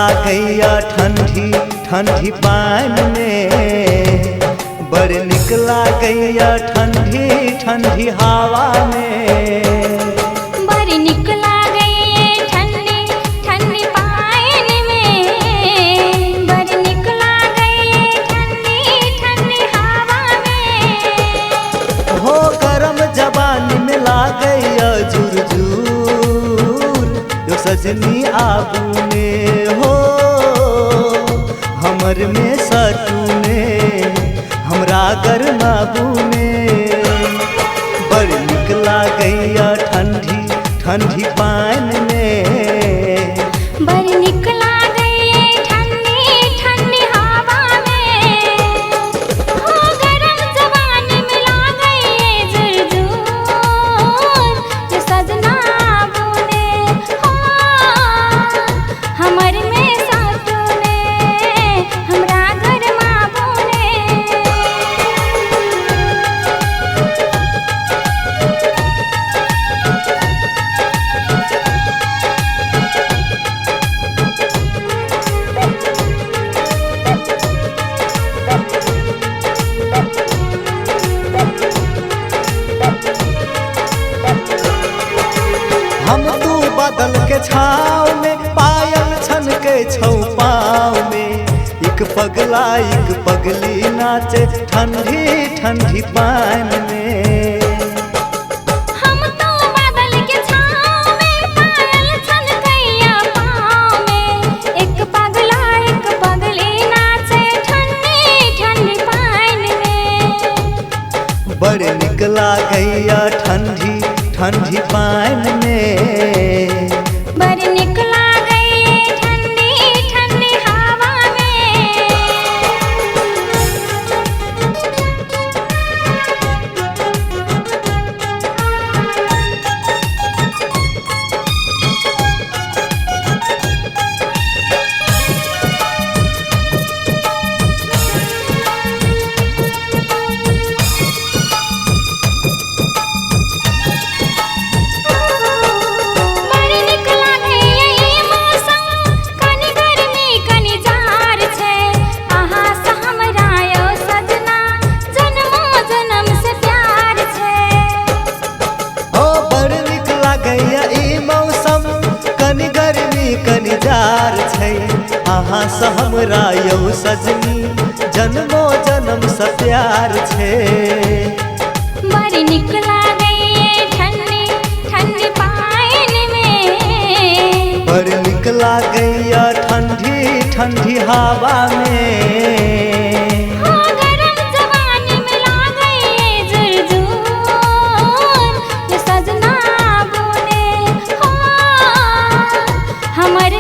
लागैया ठंडी ठंडी पानी में, बड़ निक लागैया ठंडी ठंडी हवा में। बड़ निक लागैया ठंडी ठंडी पानी में, बड़ निक लागैया ठंडी ठंडी हवा में। हो गरम जवानी में लागैया जुर जुर, यो सजनी आबूने हो हमर में सटूने, हमरा गरमा बुने। बड़ निक लागैया ठंडी ठंडी पानी में, बड़ निक लागैया ठंडी ठंडी हवा में। हो गरम जवानी में लागैया जुर जुर, जो सजना बुने हो हमर में सटूने, हमरा गरमा बुने। हम तू बादल के छाव में, पायल छन के छौ पाँव में। एक पगला एक पगली नाचे ठंडी ठंडी पानी में। हम तो बादल के छाँव में, पायल छनकैया पाँव में। एक पगला एक पगली नाचे ठंडी ठंडी पानी में। बड़ निक लागैया ठंडी ठंडी पानी में, बड़ निक लागैया ठंडी ठंडी हवा में। बड़ निक लागैया ई मौसम, कनि गर्मी कनि जाड़ छै। अहाँ से हमरा यौ सजना, जन्मो जन्म से प्यार छै। ओ बड़ निक लागैया ई मौसम, कनि गर्मी कनि जाड़ छै। अहाँ से हमरा यौ सजनी, जन्मो जन्म से प्यार छै। बड़ निक लागैया ठंडी ठंडी पानी में, बड़ निक लागैया ठंडी ठंडी हवा में। हो गरम जवानी में लागैया जुर जुर, जो सजना बुने हो हमर